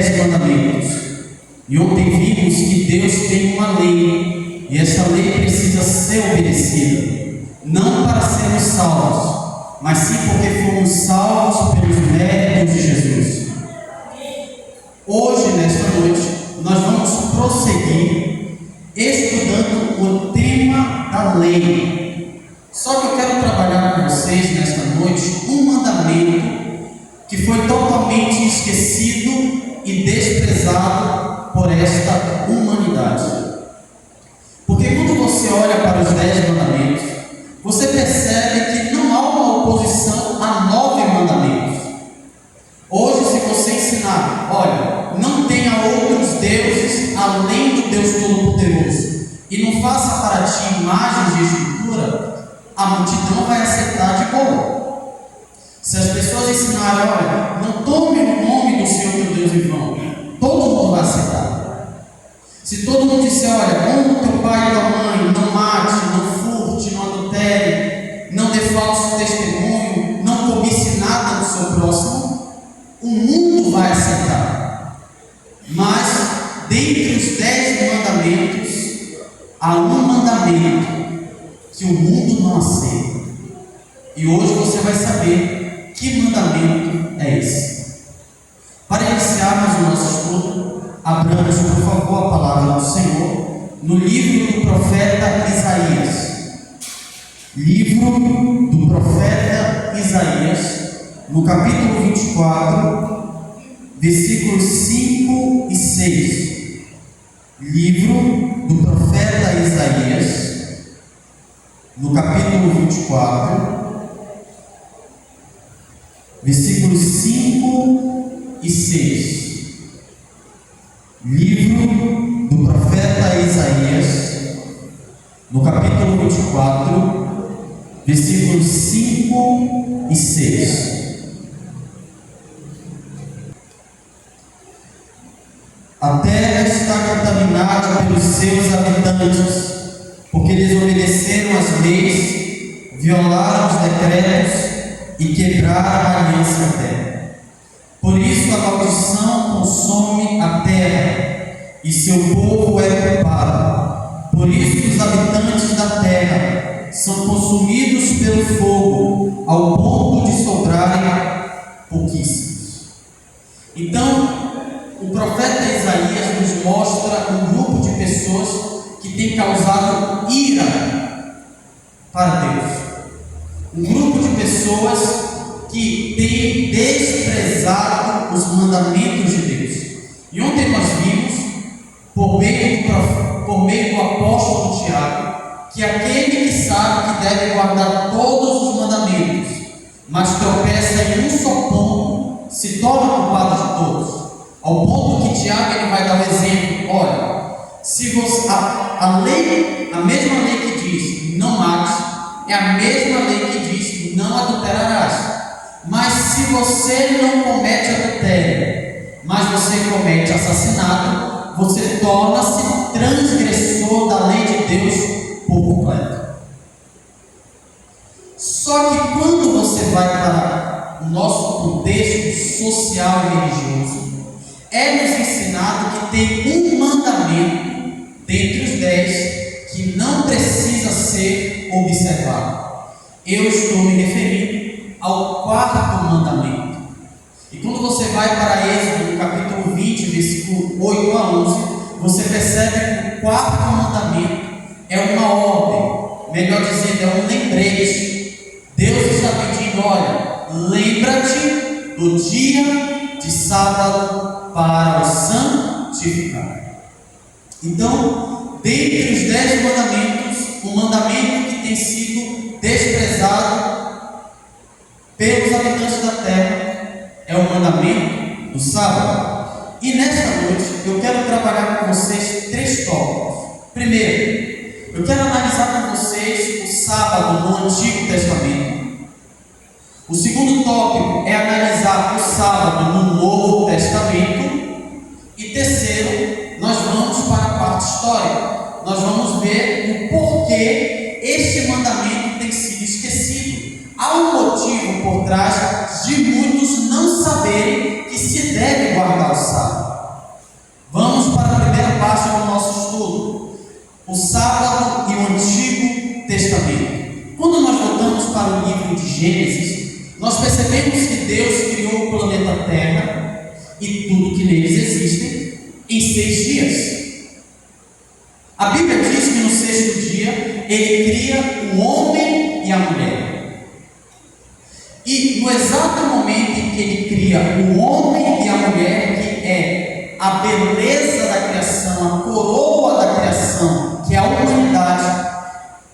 10 mandamentos. E ontem vimos que Deus tem uma lei, e essa lei precisa ser obedecida, não para sermos salvos, mas sim porque fomos salvos pelos méritos de Jesus. Hoje, nesta noite, nós vamos prosseguir estudando o tema da lei. Só que eu quero trabalhar com vocês nesta noite um mandamento que foi totalmente esquecido e desprezado por esta humanidade. Porque quando você olha para os 10 mandamentos, você percebe que não há uma oposição a 9 mandamentos. Hoje, se você ensinar, olha, não tenha outros deuses além do Deus Todo-Poderoso, e não faça para ti imagens de escultura, a multidão vai aceitar de boa. Se as pessoas ensinarem, olha, não tome o nome do Senhor teu Deus em vão, todo mundo vai aceitar. Se todo mundo disser, olha, honra teu pai e tua mãe, não mate, não furte, não adultere, não dê falso testemunho, não cobice nada do seu próximo, o mundo vai aceitar. Mas, dentre os 10 mandamentos, há um mandamento que o mundo não aceita. E hoje você vai saber que mandamento é esse. Para iniciarmos o nosso estudo, abramos, por favor, a palavra do Senhor no livro do profeta Isaías. Livro do profeta Isaías, no capítulo 24, versículos 5 e 6. Livro do profeta Isaías, no capítulo 24, versículos 5 e 6. Livro do profeta Isaías, no capítulo 24, versículos 5 e 6. A terra está contaminada pelos seus habitantes, porque desobedeceram as leis, violaram os decretos e quebraram a aliança da terra. Por isso a maldição consome a terra, e seu povo é culpado. Por isso os habitantes da terra são consumidos pelo fogo, ao ponto de sobrarem pouquíssimos. Então, o profeta Isaías nos mostra um grupo de pessoas que tem causado ira para Deus. Um grupo de pessoas que tem desprezado os mandamentos de Deus. E ontem nós vimos, por meio do apóstolo Tiago, que aquele que sabe que deve guardar todos os mandamentos, mas tropeça em um só ponto, se torna culpado de todos. Ao ponto que Tiago ele vai dar o exemplo: olha, se você, a mesma lei que diz não mate, é a mesma lei que diz não adulterarás. Mas se você não comete adultério, mas você comete assassinato, você torna-se transgressor da lei de Deus por completo. Só que quando você vai para o nosso contexto social e religioso, é nos ensinado que tem um mandamento dentre os 10 que não precisa ser observado. Eu estou me referindo ao 4º mandamento. E quando você vai para Êxodo, no capítulo 20, versículo 8 a 11, você percebe que o 4º mandamento é uma ordem, melhor dizendo, é um lembrete. Deus está pedindo: olha, lembra-te do dia de sábado para o santificar. Então, dentre os 10 mandamentos, o mandamento que tem sido desprezado pelos habitantes da terra é o mandamento do sábado. E nesta noite eu quero trabalhar com vocês 3 tópicos. Primeiro, eu quero analisar com vocês o sábado no Antigo Testamento. O segundo tópico é analisar o sábado no Novo Testamento. E terceiro, nós vamos para a parte histórica. Nós vamos ver o porquê este mandamento tem sido esquecido. Há um motivo por trás de muitos não saberem que se deve guardar o sábado. o sábado e o Antigo Testamento. Quando nós voltamos para o livro de Gênesis, nós percebemos que Deus criou o planeta Terra e tudo que neles existe em 6 dias. A Bíblia diz que no 6º dia Ele cria o homem e a mulher. E no exato momento em que Ele cria o homem e a mulher, que é a beleza da criação, a coroa da criação, que é a humanidade,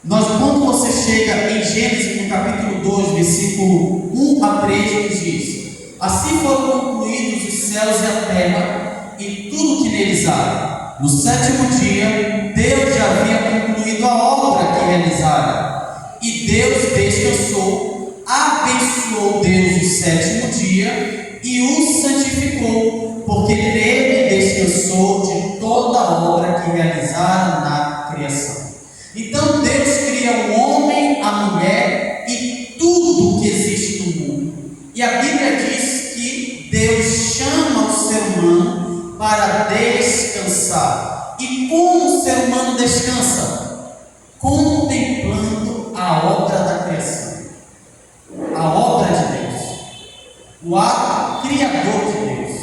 quando você chega em Gênesis, no capítulo 2, versículo 1 a 3, ele diz: assim foram concluídos os céus e a terra e tudo que neles há. No 7º dia, Deus já havia concluído a obra que realizara. E Deus descansou, abençoou Deus o 7º dia e o santificou, porque nele descansou de toda a obra que realizara na criação. Então Deus cria o homem, a mulher e tudo que existe no mundo. E a Bíblia diz que Deus chama o ser humano para descansar. E como o ser humano descansa? Contemplando a obra da criação, a obra de Deus, o ato criador de Deus.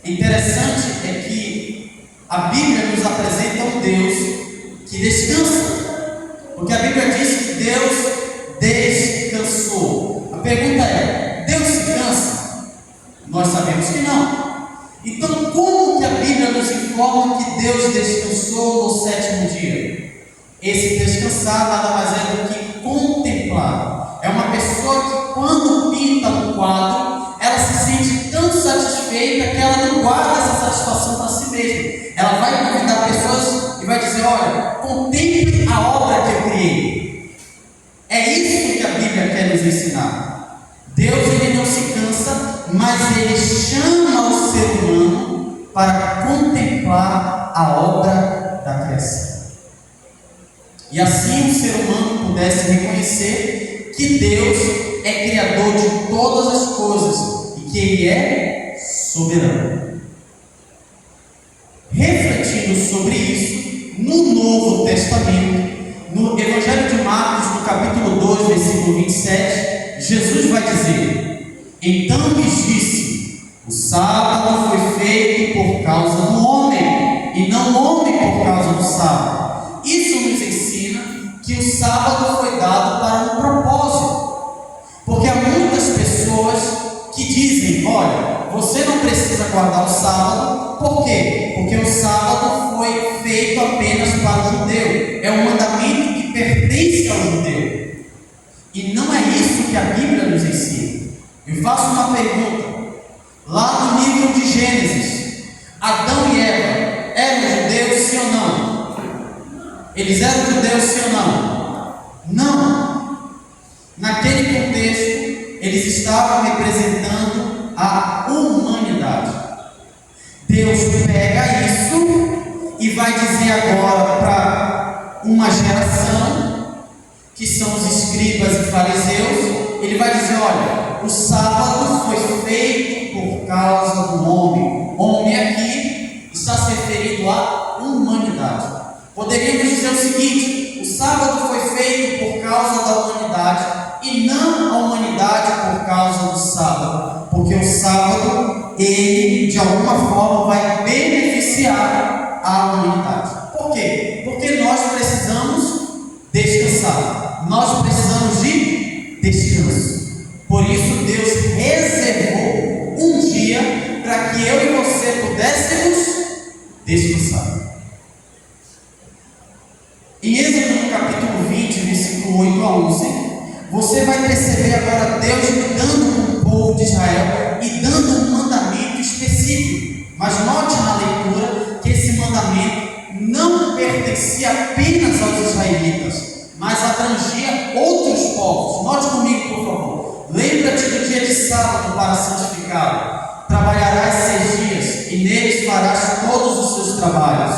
Interessante é que a Bíblia nos apresenta um Deus que descansa, porque a Bíblia diz que Deus descansou. A pergunta é: Deus se cansa? Nós sabemos que não. Então, como que a Bíblia nos informa que Deus descansou no 7º dia? Esse descansar nada mais é do que contemplar. É uma pessoa que, quando pinta um quadro, ela se sente tão satisfeita que ela não guarda essa satisfação para si mesma. Ela vai convidar pessoas e vai dizer: olha, contemple a obra que eu criei. É isso que a Bíblia quer nos ensinar. Deus, ele não se cansa, mas ele chama o ser humano para contemplar a obra da criação. E assim o ser humano pudesse reconhecer que Deus é criador de todas as coisas e que Ele é soberano. Refletindo sobre isso, no Novo Testamento, no Evangelho de Marcos, no capítulo 2, versículo 27, Jesus vai dizer: então lhes disse, o sábado foi feito por causa do homem, e não o homem por causa do sábado. Isso nos ensina que o sábado foi dado para um propósito, porque há muitas pessoas que dizem: olha, você não precisa guardar o sábado. Por quê? Porque o sábado foi feito apenas para o judeu, é um mandamento que pertence ao judeu, e não é isso que a Bíblia nos ensina. Eu faço uma pergunta: lá no livro de Gênesis, Adão e Eva eram judeus, sim ou não? Eles eram judeus, sim ou não? Não. Naquele contexto, eles estavam representando a humanidade. Deus pega isso e vai dizer agora para uma geração, que são os escribas e fariseus, ele vai dizer: olha, o sábado foi feito por causa do homem. Homem aqui está se referindo à humanidade. Poderíamos dizer o seguinte: o sábado foi feito por causa da humanidade e não a humanidade por causa do sábado, porque o sábado, ele de alguma forma vai beneficiar a humanidade. Por quê? Porque nós precisamos descansar, nós precisamos de descanso. Por isso Deus reservou um dia para que eu e você pudéssemos descansar. Em Êxodo, no capítulo 20, versículo 8 a 11, você vai perceber agora Deus lidando com o povo de Israel e dando um mandamento específico. Mas note na leitura que esse mandamento não pertencia apenas aos israelitas, mas abrangia outros povos. Note comigo, por favor. Lembra-te do dia de sábado para santificá-lo. Trabalharás 6 dias e neles farás todos os seus trabalhos.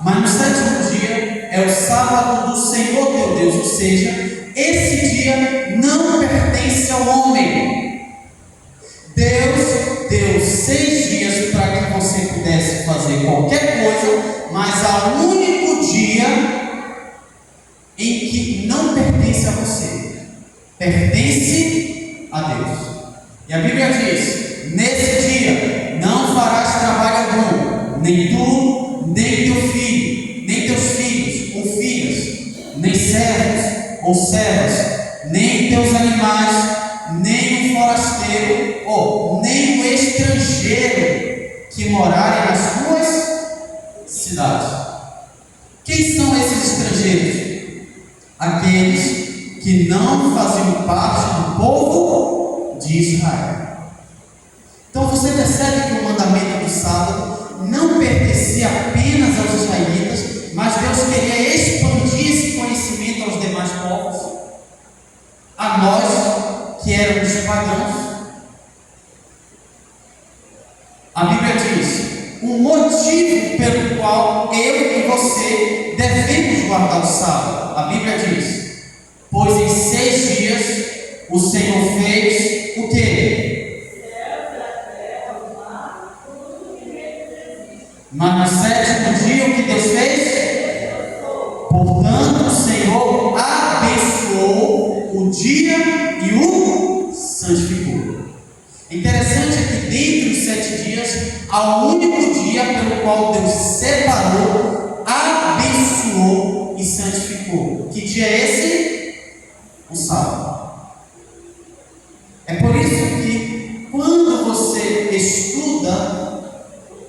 Mas no 7º dia é o sábado do Senhor teu Deus, ou seja, esse dia não pertence ao homem. Deus deu 6 dias para que você pudesse fazer qualquer coisa, mas há um único único dia em que não pertence a você, pertence a Deus. E a Bíblia diz: nesse dia não farás trabalho algum, nem tu, nem teu filho, nem teus filhos ou filhas, nem servos ou servas, nem teus animais, nem o forasteiro, ou nem o estrangeiro que morarem nas tuas cidades. Quem são esses estrangeiros? Aqueles que não faziam parte do povo de Israel. Então você percebe que o mandamento do sábado não pertencia apenas aos israelitas, mas Deus queria expandir esse conhecimento aos demais povos, a nós que éramos pagãos. A Bíblia diz: o motivo pelo qual eu e você devemos guardar o sábado. A Bíblia diz: pois em 6 dias o Senhor fez o quê? Mas no 7º dia o que Deus fez? Portanto o Senhor abençoou o dia e o santificou. Interessante é que dentre os 7 dias há um único dia pelo qual Deus separou, abençoou e santificou. Que dia é esse? O sábado. É por isso que quando você estuda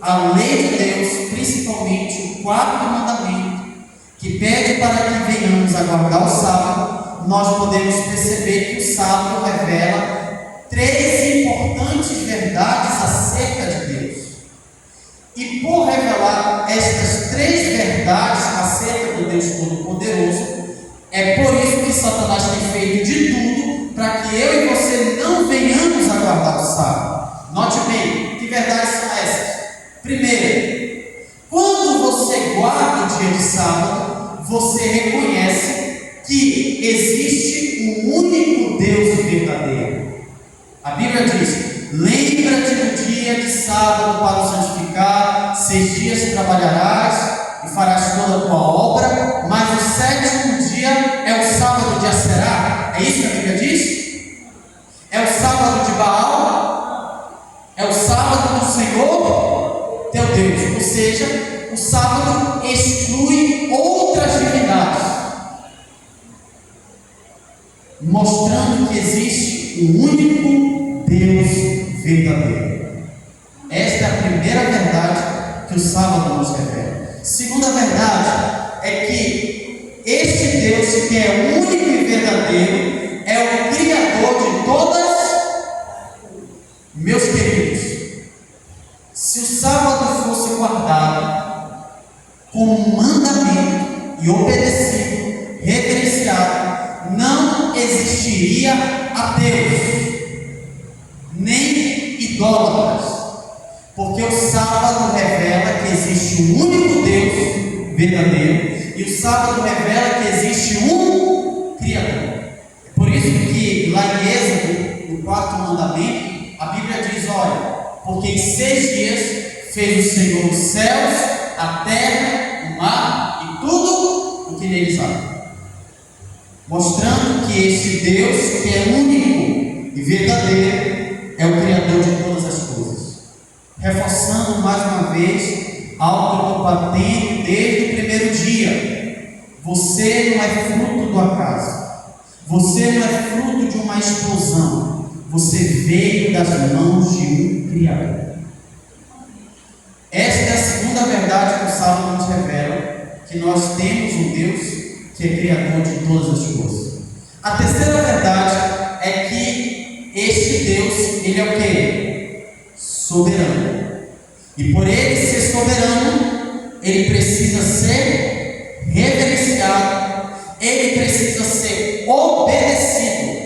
a lei de Deus, principalmente o 4º mandamento, que pede para que venhamos a guardar o sábado, nós podemos perceber que o sábado revela 3 importantes verdades acerca de Deus. E por revelar estas 3 verdades acerca do Deus Todo-Poderoso, é por isso que Satanás tem feito de tudo para que eu e você não venhamos a guardar o sábado. Note bem, que verdades são essas? Primeiro, quando você guarda o dia de sábado, você reconhece que existe um único Deus verdadeiro. A Bíblia diz: lembra-te do dia de sábado para o santificar, 6 dias trabalharás e farás toda a tua obra, mas o 7º dia é o sábado de Aserá. É isso que a Bíblia diz? É o sábado de Baal? É o sábado do Senhor teu Deus. Ou seja, o sábado exclui outras divindades, mostrando que existe um único Deus verdadeiro. Esta é a primeira verdade que o sábado nos revela. Segunda verdade é que este Deus, que é único e verdadeiro, é o Criador de todas. Meus queridos, se o sábado fosse guardado como mandamento e obedecido, reverenciado, não existiria ateus, nem idólatras, porque o sábado revela que existe um único Deus verdadeiro, e o sábado revela que existe um Criador. É por isso que lá em Êxodo, no 4º mandamento, a Bíblia diz: olha, porque em 6 dias fez o Senhor os céus, a terra, o mar e tudo o que neles há. Mostrando que este Deus, que é único e verdadeiro, é o Criador de todas as coisas. Reforçando mais uma vez algo que eu batendo desde o primeiro dia: você não é fruto do acaso, você não é fruto de uma explosão, você veio das mãos de um Criador. Esta é a segunda verdade que o sábado nos revela, que nós temos um Deus que é Criador de todas as coisas. A terceira verdade é que este Deus, ele é o quê? Soberano. E por ele ser soberano, ele precisa ser reverenciado, ele precisa ser obedecido.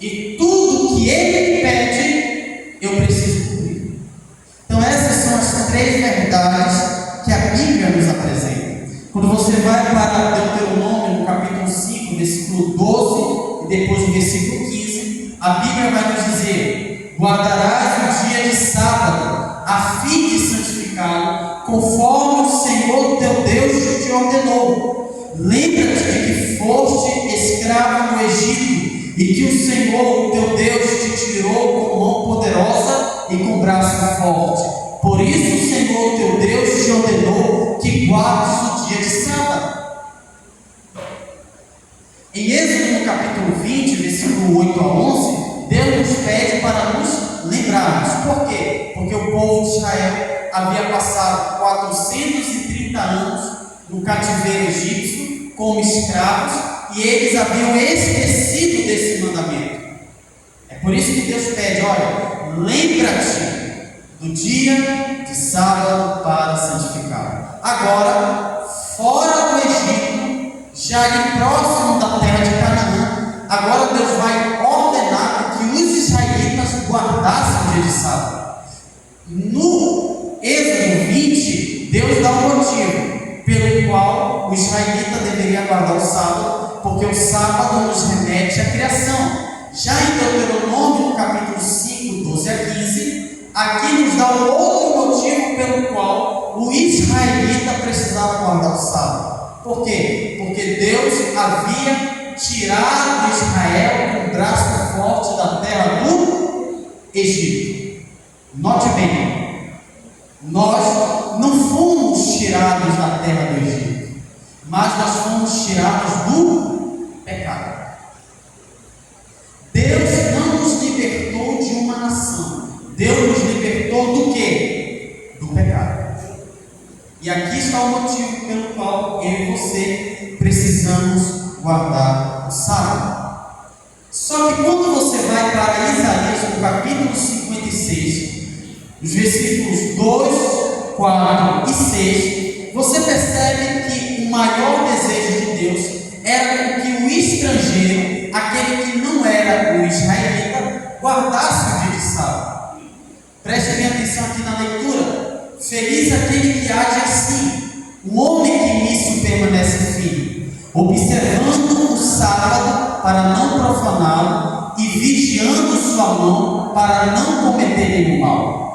E tudo que ele pede, eu preciso cumprir. Então essas são as 3 verdades que a Bíblia nos apresenta. Quando você vai para Deuteronômio, no capítulo 5, versículo 12, e depois no versículo 15, a Bíblia vai nos dizer: guardarás o dia de sábado, a fim de santificá-lo, conforme o Senhor teu Deus te ordenou. Lembra-te de que foste escravo no Egito e que o Senhor, o teu Deus, te tirou com mão poderosa e com braço forte. Por isso o Senhor, o teu Deus, te ordenou que guardes o dia de sábado. Em Êxodo, no capítulo 20, versículo 8 a 11, Deus nos pede para nos lembrarmos. Por quê? Porque o povo de Israel havia passado 430 anos no cativeiro egípcio como escravos e eles haviam esquecido desse mandamento. É por isso que Deus pede: olha, lembra-te do dia de sábado para santificar. Agora, fora do Egito, já ali próximo da terra de Canaã, agora Deus vai ordenar que os israelitas guardassem o dia de sábado. No Êxodo 20, Deus dá um motivo pelo qual o israelita deveria guardar o sábado, porque o sábado nos remete à criação. Já em Deuteronômio, no capítulo 5, 12 a 15, aqui nos dá um outro motivo pelo qual o israelita precisava guardar o sábado. Por quê? Porque Deus havia tirado Israel com o braço forte da terra do Egito. Note bem, nós não fomos tirados da terra do Egito, mas nós fomos tirados do pecado. Deus não nos libertou de uma nação, Deus nos libertou do quê? Do pecado. E aqui está o motivo pelo qual eu e você precisamos guardar o sábado. Só que quando você vai para Isaías, no capítulo 56, os versículos 2, 4 e 6, você percebe que o maior desejo de Deus era que o estrangeiro, aquele que não era o israelita, guardasse o dia de sábado. Preste bem atenção aqui na leitura. Feliz aquele que age assim, o homem que nisso permanece firme, observando o sábado para não profaná-lo e vigiando sua mão para não cometer nenhum mal.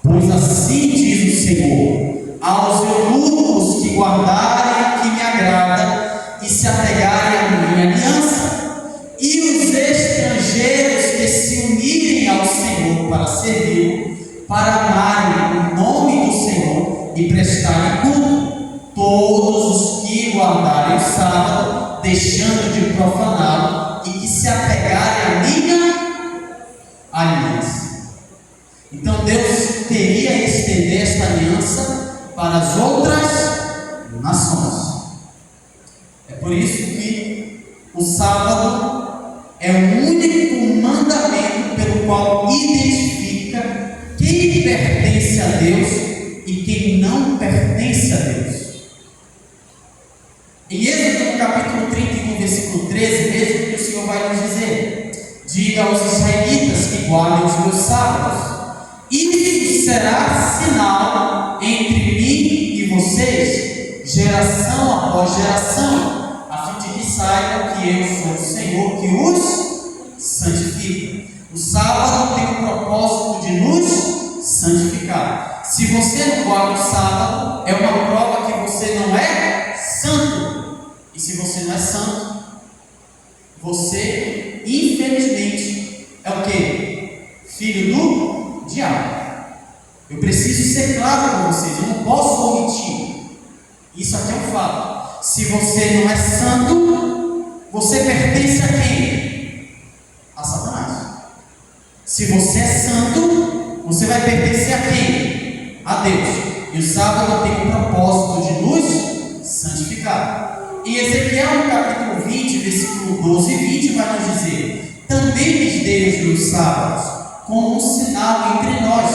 Pois assim diz o Senhor: aos eunucos que guardarem o que me agrada e se apegarem à minha aliança, e os estrangeiros que se unirem ao Senhor para servi-lo, para amarem o nome do Senhor e prestarem culto, todos os que guardarem o sábado, deixando de profaná-lo, e que se apegarem à minha aliança. Então Deus queria estender esta aliança para as outras nações. É por isso que o sábado é o único mandamento pelo qual identifica quem pertence a Deus e quem não pertence a Deus. Em Êxodo, no capítulo 31, versículo 13, veja o que o Senhor vai nos dizer: diga aos israelitas que guardem os meus sábados. Isso será sinal entre mim e vocês, geração após geração, a fim de que saibam que eu sou o Senhor que os santifica. O sábado tem o propósito de nos santificar. Se você não guarda o sábado, é uma prova que você não é santo. E se você não é santo, você, infelizmente, é o quê? Filho do diabo. Eu preciso ser claro com vocês, eu não posso omitir. Isso aqui é um fato. Se você não é santo, você pertence a quem? A Satanás. Se você é santo, você vai pertencer a quem? A Deus. E o sábado tem o propósito de nos santificar. Em Ezequiel, no capítulo 20, versículo 12 e 20, vai nos dizer: também lhes dei os meus sábados como um sinal entre nós,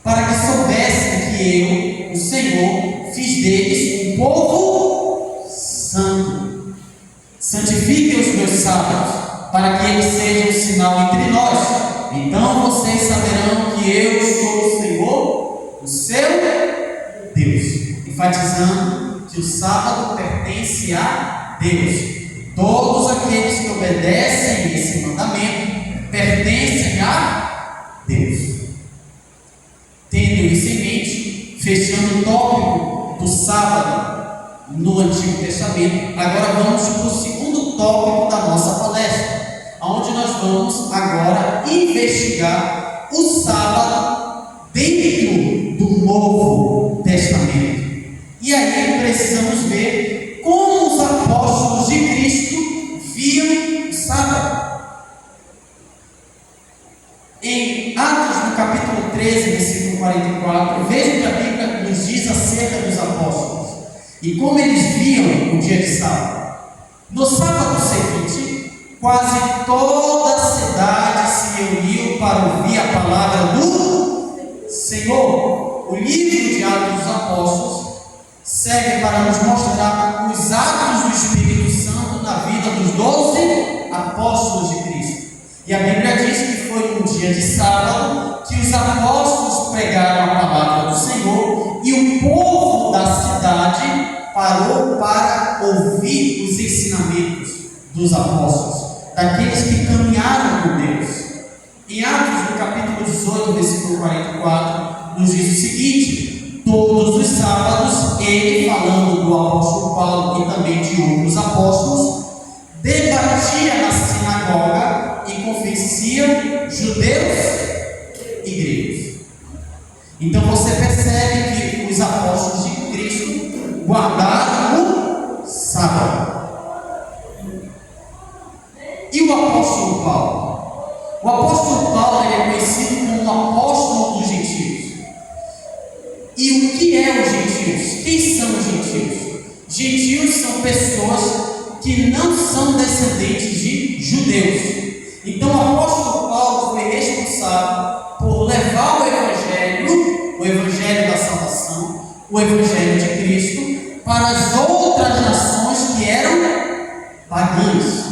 para que soubessem que eu, o Senhor, fiz deles um povo santo. Santifiquem os meus sábados, para que eles sejam um sinal entre nós. Então vocês saberão que eu sou o Senhor, o seu Deus. Enfatizando que o sábado pertence a Deus. Todos aqueles que obedecem esse mandamento pertencem a Deus. Tendo isso em mente, fechando o tópico do sábado, no Antigo Testamento. Agora vamos para o segundo tópico da nossa palestra, onde nós vamos agora investigar o sábado dentro do Novo Testamento. E aí precisamos ver como os apóstolos de Cristo viam o sábado. Em Atos, no capítulo 13, versículo 44, veja o que a Bíblia nos diz acerca dos apóstolos e como eles viam o dia de sábado. No sábado seguinte, quase toda a cidade se reuniu para ouvir a palavra do Senhor. O livro de Atos dos Apóstolos serve para nos mostrar os atos do Espírito Santo na vida dos 12 apóstolos de Cristo. E a Bíblia diz que foi no dia de sábado que os apóstolos pregaram a palavra do Senhor e o povo da cidade parou para ouvir os ensinamentos dos apóstolos, daqueles que caminharam com Deus. Em Atos, no capítulo 18, versículo 44, nos diz o seguinte: todos os sábados, ele, falando do apóstolo Paulo e também de outros apóstolos, debatia na sinagoga e convencia judeus e gregos. Então você percebe que os apóstolos de Cristo guardaram o sábado. E o apóstolo Paulo? O apóstolo Paulo é conhecido como o apóstolo dos gentios. E o que é os gentios? Quem são os gentios? Gentios são pessoas que não são descendentes de judeus. Então o apóstolo Paulo foi responsável por levar o evangelho da salvação, o evangelho de Cristo, para as outras nações que eram pagãs.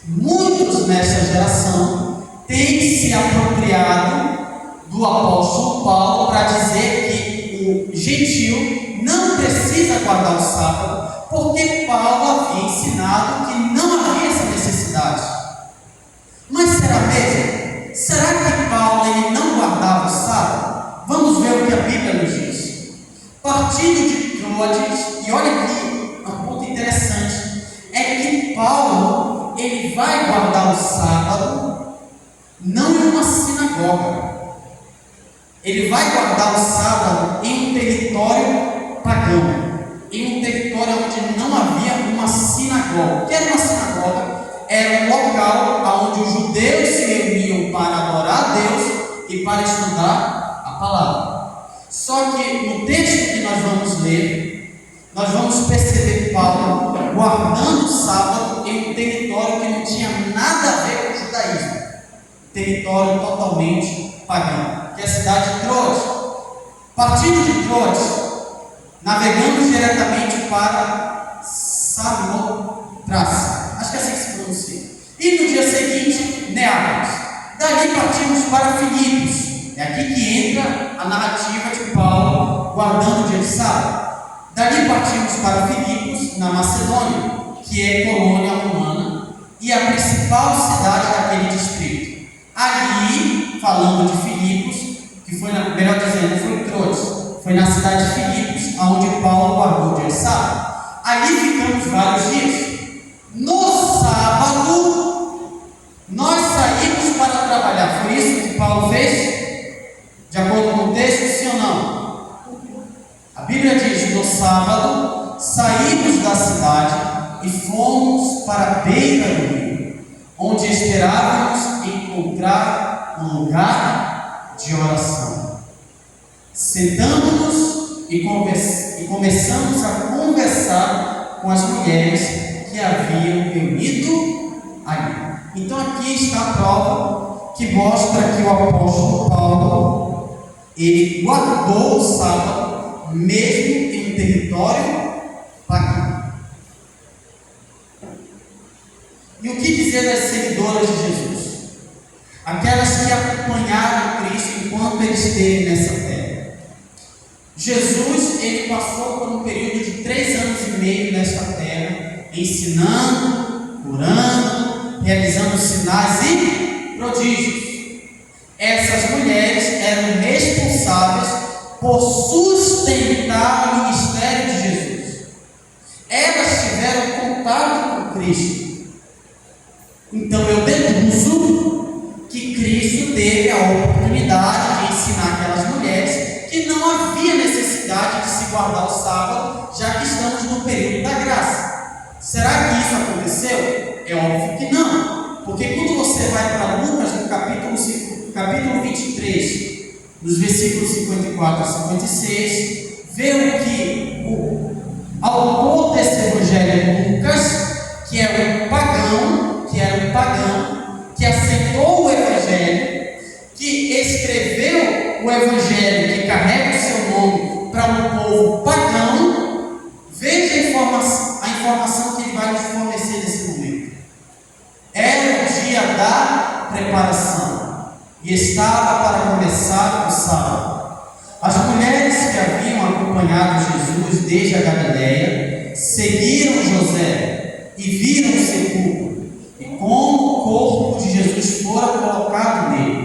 Muitos nessa geração têm se apropriado do apóstolo Paulo para dizer que o gentio não precisa guardar o sábado, porque Paulo havia ensinado que não havia essa necessidade. Mas será mesmo? Será que Paulo ele não guardava o sábado? Vamos ver o que a Bíblia nos diz. Partindo de Troades, e olha aqui, um ponto interessante, é que Paulo ele vai guardar o sábado não em uma sinagoga. Ele vai guardar o sábado em um território pagão, em um território onde não havia uma sinagoga. O que era uma sinagoga? Era um local onde os judeus se reuniam para adorar a Deus e para estudar a palavra. Só que no texto que nós vamos ler, nós vamos perceber Paulo guardando o sábado em um território que não tinha nada a ver com o judaísmo, território totalmente pagão, que é a cidade de Troades. Partindo de Troades, navegamos diretamente para Samotrace, acho que é assim que se pronuncia, e no dia seguinte, Neápolis. Dali partimos para Filipos. É aqui que entra a narrativa de Paulo guardando o dia de sábado. Dali partimos para Filipos, na Macedônia, que é colônia romana e a principal cidade daquele distrito. Ali, falando de Filipos, que foi, melhor dizendo, foi em Troades, foi na cidade de Filipos, onde Paulo guardou o dia de sábado. Ali ficamos vários dias. No sábado, nós saímos para trabalhar. Foi isso que Paulo fez? De acordo com o texto, sim ou não? A Bíblia diz: no sábado, saímos da cidade e fomos para a beira do rio, onde esperávamos encontrar um lugar de oração. Sentamos-nos e começamos a conversar com as mulheres que haviam reunido ali. Então aqui está a prova que mostra que o apóstolo Paulo ele guardou o sábado mesmo em território pagão. E o que dizer das seguidoras de Jesus? Aquelas que acompanharam Cristo enquanto ele esteve nessa terra. Jesus ele passou por um período de 3 anos e meio nesta terra, ensinando, curando, realizando sinais e prodígios. Essas mulheres eram responsáveis por sustentar o ministério de Jesus. Cristo. Então eu deduzo que Cristo teve a oportunidade de ensinar aquelas mulheres que não havia necessidade de se guardar o sábado, já que estamos no período da graça. Será que isso aconteceu? É óbvio que não, porque quando você vai para Lucas, no capítulo 23, nos versículos 54 a 56, vê que o autor desse evangelho é Lucas, que era um pagão, que aceitou o evangelho, que escreveu o evangelho que carrega o seu nome para um povo pagão. Veja a informação que ele vai nos fornecer nesse momento. Era o dia da preparação e estava para começar o sábado. As mulheres que haviam acompanhado Jesus desde a Galileia seguiram José e viram o sepulcro e como o corpo de Jesus fora colocado nele.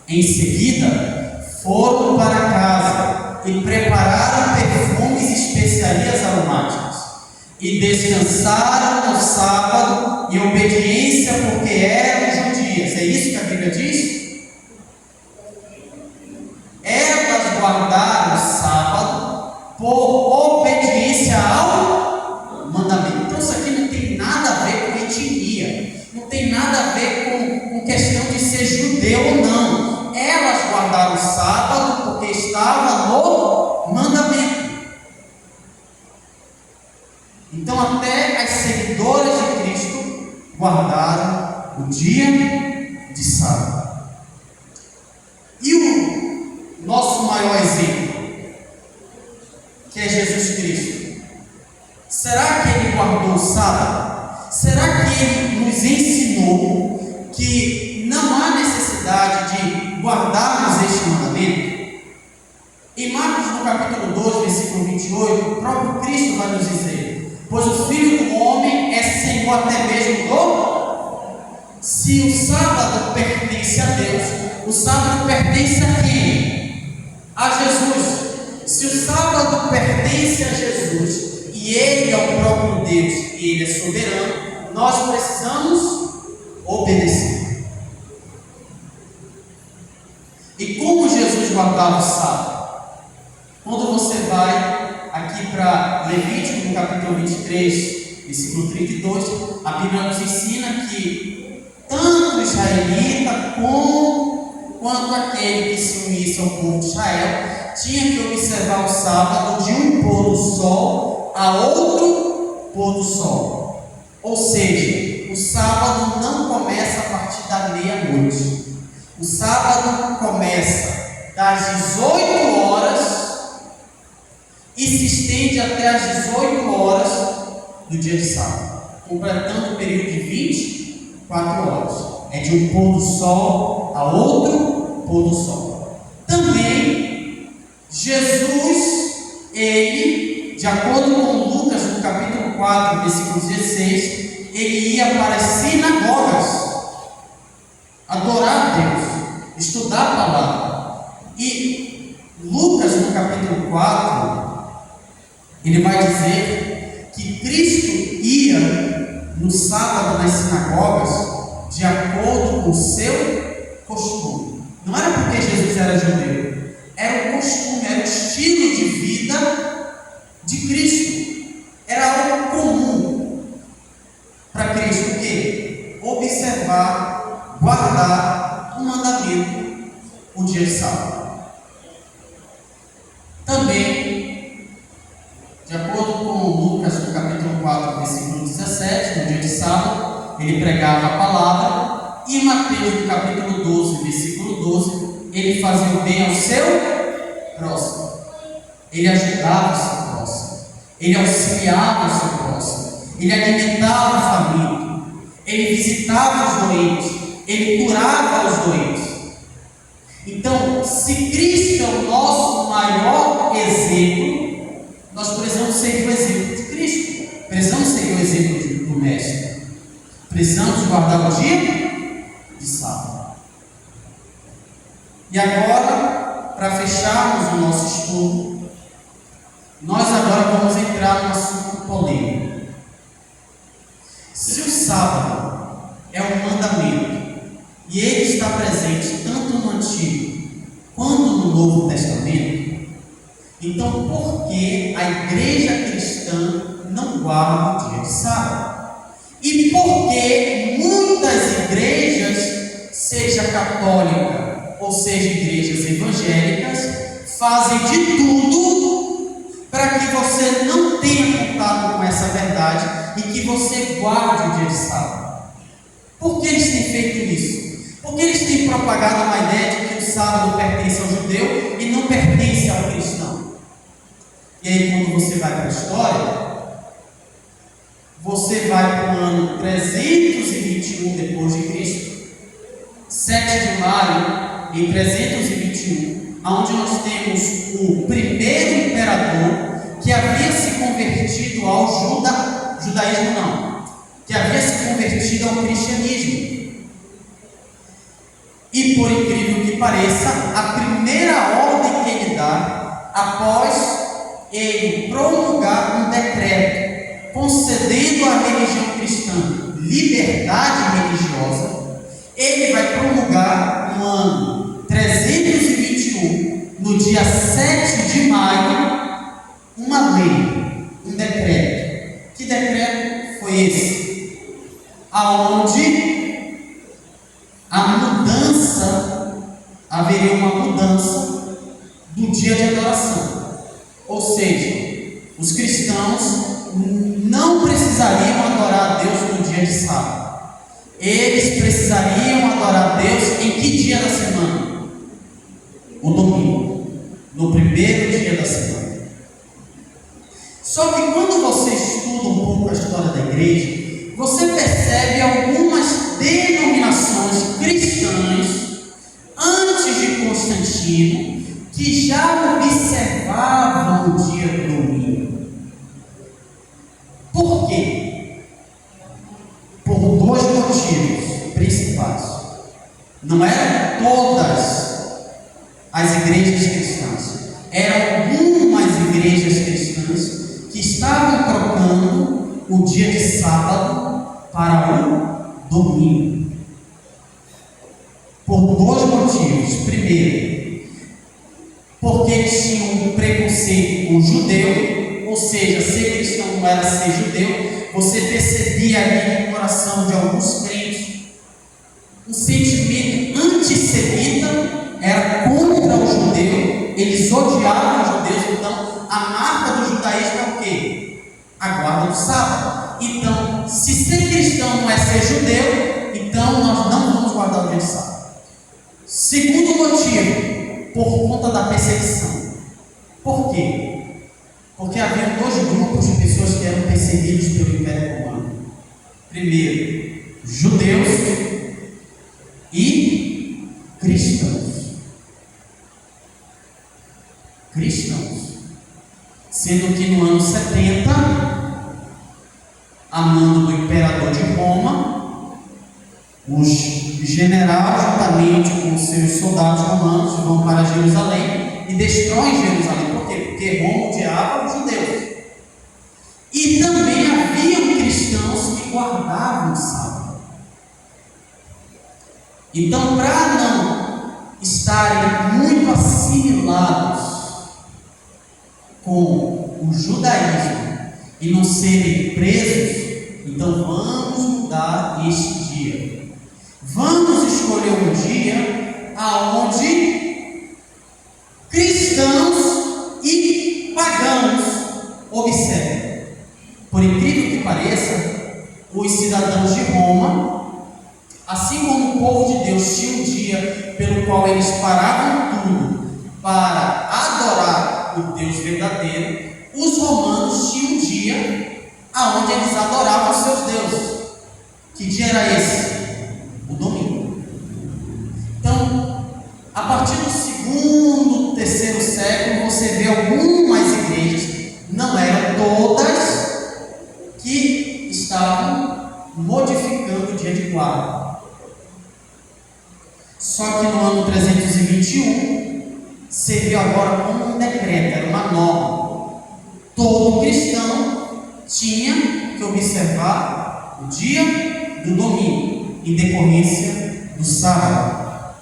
Em seguida, foram para casa e prepararam perfumes e especiarias aromáticas e descansaram no sábado em obediência, porque eram judias. É isso que a Bíblia diz? Elas guardaram o sábado por obediência ao mandamento. Então isso aqui não tem nada a ver com etnia, não tem nada a ver com questão de ser judeu ou não. Elas guardaram o sábado porque estava no mandamento. Então até as seguidoras de Cristo guardaram o dia de sábado. E o nosso maior exemplo, que é Jesus Cristo, será que ele guardou o sábado? Será que ele nos ensinou que não há necessidade de guardarmos este mandamento? Em Marcos, no capítulo 12, versículo 28, o próprio Cristo vai nos dizer: pois o Filho do Homem é Senhor até mesmo do... Se o sábado pertence a Deus, o sábado pertence a quem? A Jesus. Se o sábado pertence a Jesus e Ele é o próprio Deus e Ele é soberano, nós precisamos obedecer. E como Jesus guardava o sábado? Quando você vai aqui para Levítico, no capítulo 23, versículo 32, a Bíblia nos ensina que tanto o israelita quanto aquele que se unisse ao povo de Israel tinha que observar o sábado de um pôr do sol a outro pôr do sol. Ou seja, o sábado não começa a partir da meia-noite. O sábado começa das 18 horas e se estende até as 18 horas do dia de sábado, completando o período de 24 horas. É de um pôr do sol a outro pôr do sol. Também, Jesus, ele, de acordo com Lucas, no capítulo 4, versículo 16, ele ia para as sinagogas adorar a Deus, estudar a palavra. E Lucas, no capítulo 4, ele vai dizer que Cristo ia no sábado nas sinagogas de acordo com o seu costume. Não era porque Jesus era judeu, era o costume, era o estilo de vida de Cristo. Era algo comum para Cristo, o quê? Observar, guardar o mandamento, o dia de sábado. Também, de acordo com Lucas, no capítulo 4, versículo 17, no dia de sábado, ele pregava a palavra. E Mateus, no capítulo 12, versículo 12, ele fazia o bem ao seu próximo. Ele ajudava o seu próximo. Ele auxiliava o seu próximo. Ele alimentava a família. Ele visitava os doentes. Ele curava os doentes. Então, se Cristo é o nosso maior exemplo, nós precisamos seguir o exemplo de Cristo. Precisamos seguir o exemplo do Mestre. Precisamos guardar o dia de sábado. E agora, para fecharmos o nosso estudo, nós agora vamos entrar no assunto polêmico. Se o sábado é um mandamento e ele está presente tanto no Antigo quanto no Novo Testamento, então por que a igreja cristã não guarda o dia de sábado? E por que muitas igrejas, seja católica ou seja igrejas evangélicas, fazem de tudo para que você não tenha contato com essa verdade e que você guarde o dia de sábado? Por que eles têm feito isso? Porque eles têm propagado uma ideia de que o sábado pertence ao judeu e não pertence ao cristão. E aí, quando você vai para a história, você vai para o ano 321 depois de Cristo, 7 de maio em 321, onde nós temos o primeiro imperador que havia se convertido ao judaísmo não, que havia se convertido ao cristianismo. E por incrível que pareça, a primeira ordem que ele dá, após ele promulgar um decreto concedendo à religião cristã liberdade religiosa, ele vai promulgar no ano 321, no dia 7 de maio, uma lei, um decreto. Que decreto foi esse? Aonde haveria uma mudança do dia de adoração. Ou seja, os cristãos não precisariam adorar a Deus no dia de sábado. Eles precisariam adorar a Deus em que dia da semana? O domingo, no primeiro dia da semana. Só que quando você estuda um pouco a história da igreja, você percebe algumas denominações cristãs antes de Constantino que já observavam o dia do domingo. Por quê? Por dois motivos principais. Não eram todas as igrejas cristãs, eram algumas igrejas cristãs que estavam trocando o dia de sábado para o domingo. Por dois motivos. Primeiro, porque eles tinham um preconceito com o judeu. Ou seja, ser cristão não era ser judeu. Você percebia ali no coração de alguns crentes um sentimento antissemita, era contra o judeu, eles odiavam os judeus. Então, a marca do judaísmo é o quê? A guarda do sábado. Então, se ser cristão não é ser judeu, então nós não vamos guardar o dia de sábado. Segundo motivo, por conta da perseguição. Por quê? Porque havia dois grupos de pessoas que eram perseguidos pelo Império Romano. Primeiro, judeus e cristãos. Sendo que no ano 70, a mando do imperador de Roma, os generais, juntamente com seus soldados romanos, vão para Jerusalém e destroem Jerusalém. Por quê? Porque Roma odiava os judeus. E também haviam cristãos que guardavam o sábado. Então, para não estarem muito assimilados com o judaísmo e não serem presos, então vamos mudar este dia. Vamos escolher um dia aonde cristãos e pagãos observem. Por incrível que pareça, os cidadãos de Roma, assim como o povo de Deus tinha um dia pelo qual eles paravam tudo para adorar o Deus verdadeiro, os romanos tinham um dia aonde eles adoravam seus deuses. Que dia era esse? O domingo. Então, a partir do segundo, terceiro século, você vê algumas igrejas, não eram todas, que estavam modificando o dia de guarda. Só que no ano 321, serviu agora como um decreto, era uma norma. Todo cristão tinha que observar o dia do domingo, em decorrência do sábado.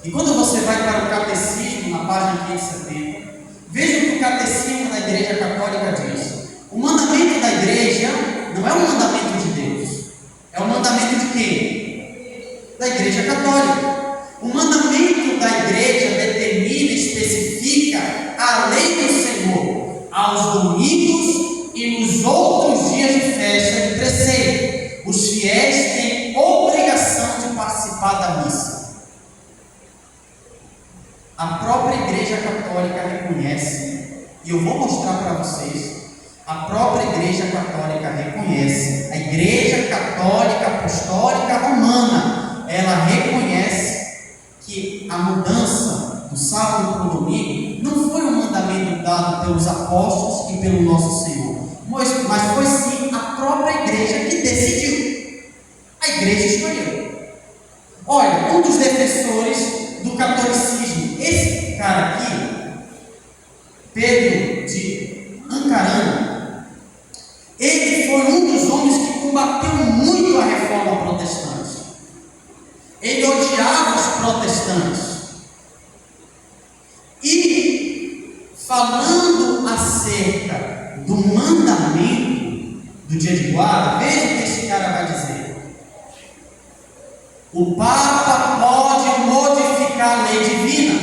E quando você vai para o catecismo, na página 570, veja o que o catecismo da Igreja Católica diz. O mandamento da Igreja não é um mandamento de Deus, é um mandamento de quem? Da Igreja Católica. O mandamento da Igreja determina e especifica a lei do Senhor aos domingos e nos outros dias de festa de preceito. Os fiéis têm obrigação de participar da missa. A própria Igreja Católica reconhece, e eu vou mostrar para vocês, a própria Igreja Católica reconhece, a Igreja Católica Apostólica Romana, ela reconhece que a mudança do sábado para o domingo não foi um mandamento dado pelos apóstolos e pelo nosso Senhor, mas foi sim a própria igreja que decidiu. A igreja escolheu. Olha, um dos defensores do catolicismo, esse cara aqui, Pedro de Ancarana, ele foi um dos homens que combateu muito a reforma protestante. Ele odiava os protestantes. E, falando acerca do mandamento do dia de guarda, veja o que esse cara vai dizer. O Papa pode modificar a lei divina,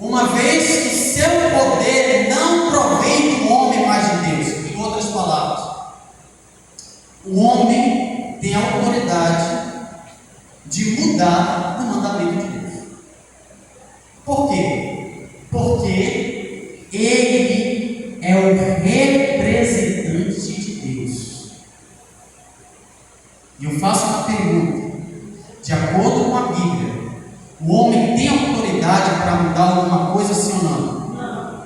uma vez que seu poder não provém do homem, mas de Deus. Em outras palavras, o homem tem a autoridade de mudar o mandamento de Deus. Por quê? Porque ele é o representante de Deus. E eu faço uma pergunta. De acordo com a Bíblia, o homem tem autoridade para mudar alguma coisa, sim ou não? Não.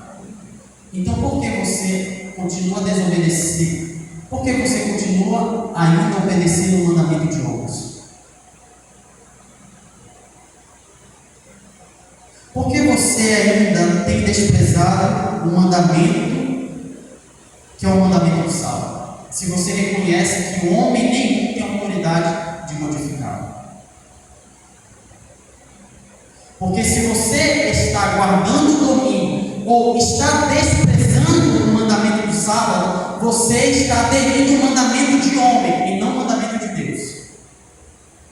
Então por que você continua a desobedecer? Por que você continua ainda obedecendo o mandamento de homens? Por que você ainda tem desprezado o mandamento, que é o mandamento do sábado? Se você reconhece que o homem nenhum tem autoridade de modificá-lo. Porque se você está guardando o domingo, ou está desprezando o mandamento do sábado, você está aderindo ao mandamento de homem, e não ao mandamento de Deus.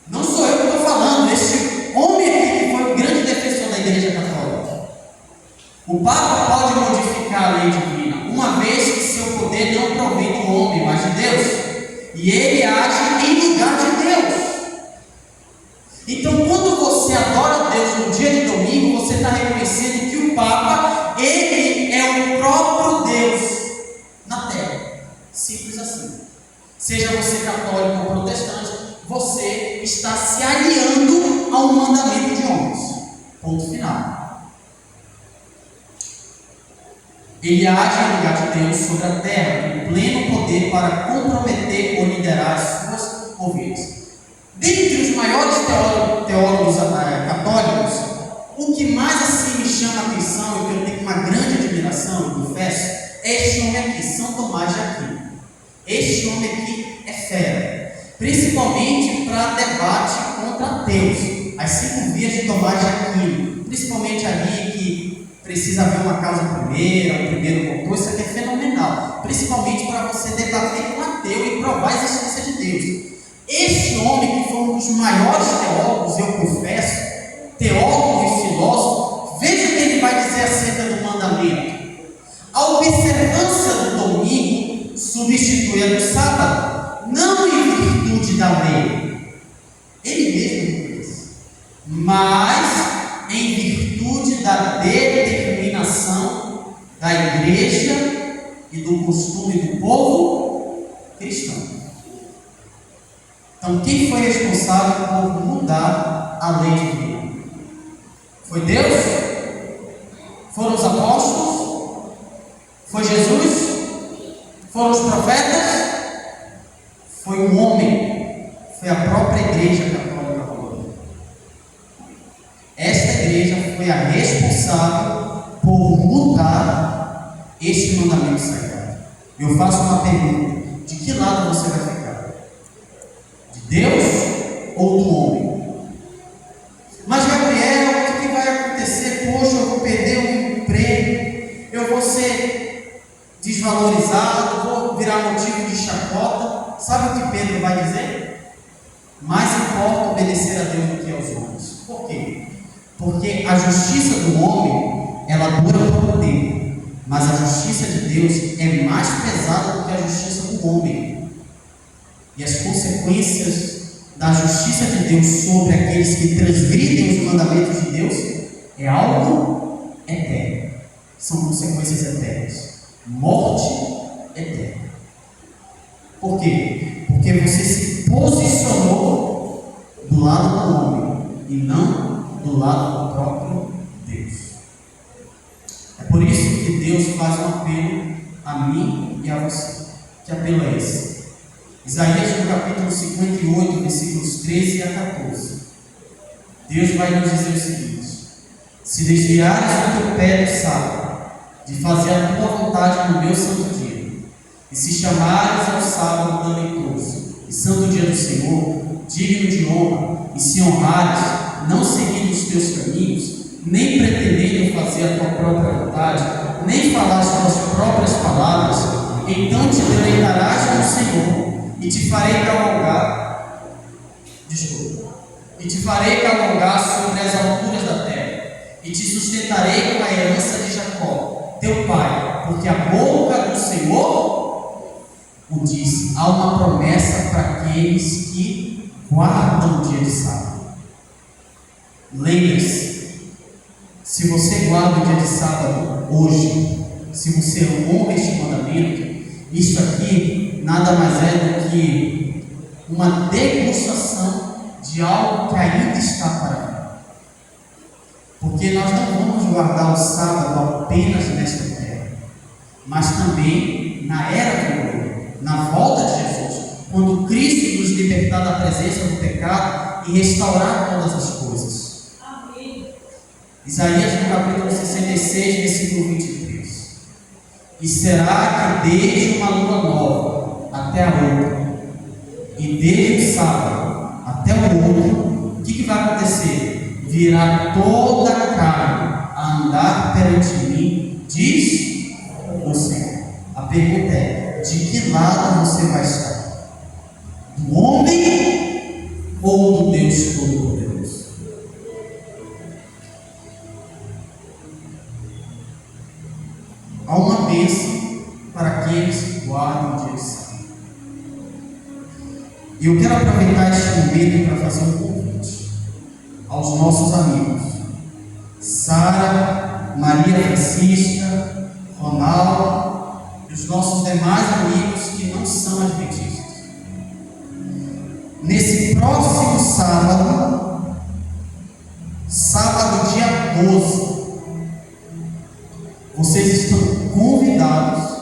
Não sou eu que estou falando, este homem aqui que foi o grande defensor da Igreja Católica. O Papa pode modificar a lei divina, uma vez que seu poder não provém do homem, mas de Deus. E ele age em lugar de Deus. Então, quando você adora a Deus no dia de domingo, você está reconhecendo que o Papa, ele é o próprio Deus na terra. Simples assim. Seja você católico ou protestante, você está se aliando ao mandamento de homens. Ponto final. Ele age em lugar de Deus sobre a terra, com pleno poder para comprometer ou liderar as suas ovelhas. Dentre os maiores teólogos católicos, o que mais assim me chama a atenção e que eu tenho uma grande admiração, eu confesso, é este homem aqui, São Tomás de Aquino. Este homem aqui é fera, principalmente para debate contra ateus, as 5 vias de Tomás de Aquino, principalmente ali que precisa haver uma causa primeira, o primeiro motor. Isso aqui é fenomenal, principalmente para você debater com ateu e provar a existência de Deus. Este homem, que foi um dos maiores teólogos, eu confesso, teólogo e filósofo, veja o que ele vai dizer acerca do mandamento. A observância do domingo substitui a do sábado, não em virtude da lei, ele mesmo diz, mas em virtude da determinação da igreja e do costume do povo cristão. Então, quem foi responsável por mudar a lei divina? Foi Deus? Foram os apóstolos? Foi Jesus? Foram os profetas? Foi um homem? Foi a própria Igreja Católica Romana. Esta igreja foi a responsável por mudar este mandamento sagrado. Eu faço uma pergunta: de que lado você vai ficar? Deus ou do homem? Mas Gabriel, o que vai acontecer? Poxa, eu vou perder o emprego, eu vou ser desvalorizado, vou virar motivo de chacota. Sabe o que Pedro vai dizer? Mais importa obedecer a Deus do que aos homens. Por quê? Porque a justiça do homem, ela dura pouco tempo, mas a justiça de Deus é mais pesada do que a justiça do homem. E as consequências da justiça de Deus sobre aqueles que transgridem os mandamentos de Deus é algo eterno. São consequências eternas. Morte eterna. Por quê? Porque você se posicionou do lado do homem e não do lado do próprio Deus. É por isso que Deus faz um apelo a mim e a você. Que apelo é esse? Isaías, no capítulo 58, versículos 13 a 14. Deus vai nos dizer o seguinte: se desviares o teu pé do sábado, de fazer a tua vontade no meu santo dia, e se chamares ao sábado deleitoso e santo dia do Senhor, digno de honra, e se honrares, não seguindo os teus caminhos, nem pretendendo fazer a tua própria vontade, nem falar as tuas próprias palavras, então te deleitarás no Senhor, e te farei cavalgar sobre as alturas da terra, e te sustentarei com a herança de Jacó, teu pai, porque a boca do Senhor o disse. Há uma promessa para aqueles que guardam o dia de sábado. Lembre-se, se você guarda o dia de sábado hoje, se você honra este mandamento, isso aqui nada mais é do que uma degustação de algo que ainda está para vir. Porque nós não vamos guardar o sábado apenas nesta terra, mas também na era vindoura, na volta de Jesus, quando Cristo nos libertar da presença do pecado e restaurar todas as coisas. Amém. Isaías, no capítulo 66, versículo 23. E será que desde uma lua nova até a outra, e desde o sábado até o outro, o que vai acontecer? Virá toda a carne a andar perante mim, diz o Senhor. A pergunta é: de que lado você vai estar? Do homem ou do Deus Todo-Poderoso? Há uma bênção para aqueles que guardam o dia de sábado. E eu quero aproveitar este momento para fazer um convite aos nossos amigos Sara, Maria Francisca, Ronaldo e os nossos demais amigos que não são adventistas. Nesse próximo sábado, sábado dia 12, vocês estão convidados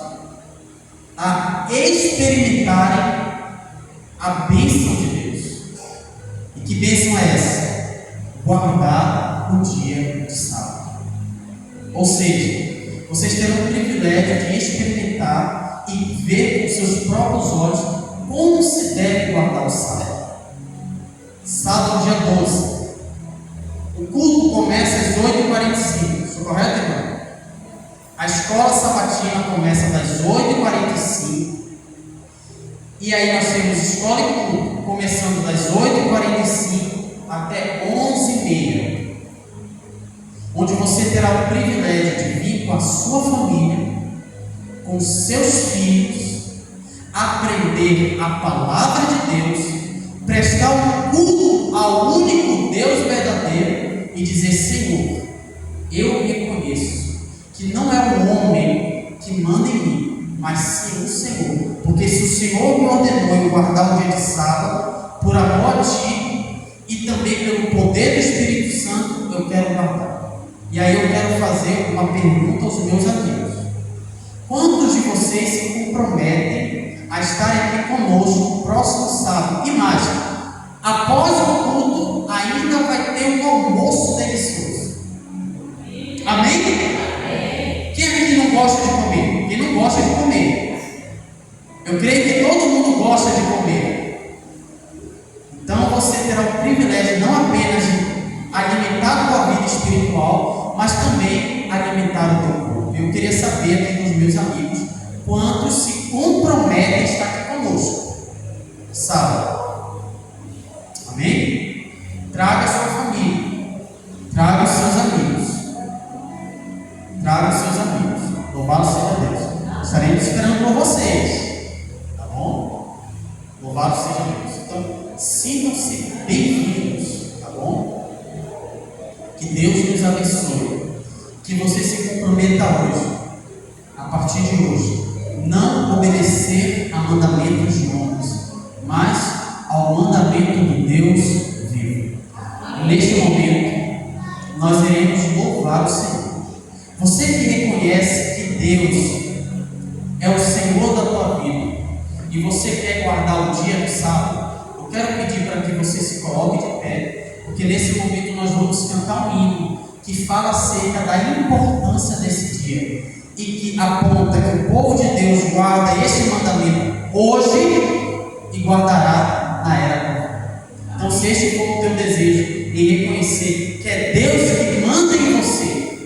a experimentarem a bênção de Deus. E que bênção é essa? Guardar o dia de sábado. Ou seja, vocês terão o privilégio de experimentar e ver com seus próprios olhos como se deve guardar o sábado. Sábado dia 12. O culto começa às 8h45. Estou correto, irmão? A escola sabatina começa das 8h45. E aí nós temos escola e culto, começando das 8h45 até 11h30. Onde você terá o privilégio de vir com a sua família, com seus filhos, aprender a palavra de Deus, prestar um culto ao único Deus verdadeiro e dizer: Senhor, eu reconheço que não é o homem que manda em mim, mas sim o Senhor. Porque se o Senhor me ordenou eu guardar o dia de sábado, por amor a Ti e também pelo poder do Espírito Santo, eu quero guardar. E aí eu quero fazer uma pergunta aos meus amigos: quantos de vocês se comprometem a estarem aqui conosco no próximo sábado? Imagine, após o culto ainda vai ter um almoço delicioso. Amém? Quem aqui não gosta de comer? Quem não gosta de comer? Eu creio que todo mundo gosta de comer. mas também alimentar o teu corpo. Eu queria saber aqui dos meus amigos, quantos se comprometem a estar aqui conosco sábado? Amém? Traga a sua família, traga os seus amigos, traga os seus amigos. Louvado seja Deus. Estaremos esperando por vocês, tá bom? Louvado seja Deus. Então, sintam-se bem-vindos, tá bom? Que Deus nos abençoe. Que você se comprometa hoje, a partir de hoje, não obedecer a mandamentos de homens, mas ao mandamento do Deus vivo. Neste momento, nós iremos louvar o Senhor. Você que reconhece que Deus é o Senhor da tua vida e você quer guardar o dia do sábado, eu quero pedir para que você se coloque de pé, porque nesse momento nós vamos cantar um hino que fala acerca da importância desse dia e que aponta que o povo de Deus guarda este mandamento hoje e guardará na era nova. Então, se este for o teu desejo em reconhecer que é Deus que manda em você,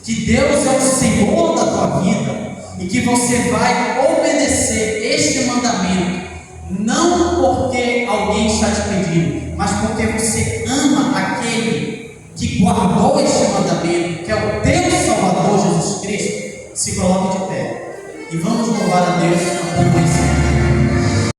que Deus é o Senhor da tua vida e que você vai obedecer este mandamento, não porque alguém está te pedindo, mas porque você ama aquele que guardou este mandamento, que é o teu Salvador Jesus Cristo. Se coloque de pé e vamos louvar a Deus.